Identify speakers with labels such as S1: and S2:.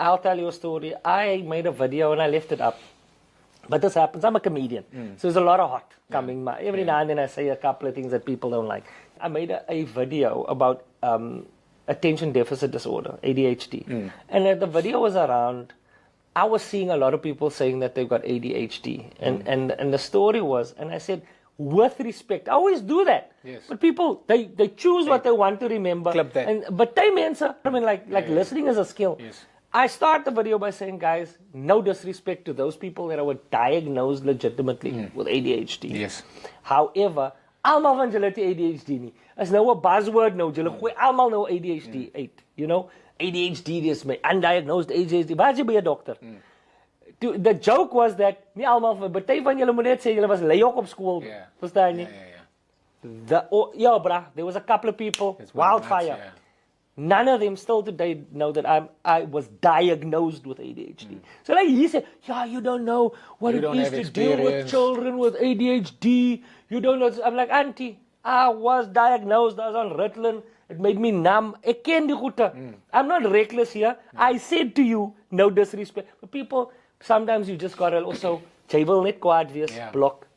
S1: I'll tell you a story. I made a video and I left it up. But this happens. I'm a comedian. So there's a lot of hot coming. Every now and then I say a couple of things that people don't like. I made a video about attention deficit disorder, ADHD. And the video was around, I was seeing a lot of people saying that they've got ADHD. And the story was, and I said, with respect, I always do that.
S2: Yes.
S1: But people, they choose what they want to remember.
S2: Clip that.
S1: But they answer. I mean, like listening is a skill.
S2: Yes.
S1: I start the video by saying, guys, no disrespect to those people that were diagnosed legitimately with ADHD.
S2: Yes.
S1: However, almal van julle het ADHD nie. Is nou 'n buzzword nou. Julle gooi almal nou ADHD uit. You know, ADHD is my undiagnosed ADHD. Waar jy by 'n dokter? The joke was that nie almal party van julle moet net sê julle was leiok op skool.
S2: Yeah.
S1: Verstaan jy? Yeah, bruh, there was a couple of people, wildfire. None of them still today know that I was diagnosed with ADHD. So like he said, yeah, you don't know what it is to deal with children with ADHD. You don't know. I'm like, auntie, I was diagnosed. I was on Ritalin. It made me numb. Ek ken die goeie. I'm not reckless here. I said to you, no disrespect. But people, sometimes you just gotta also, jy wil net kwaad wees, block.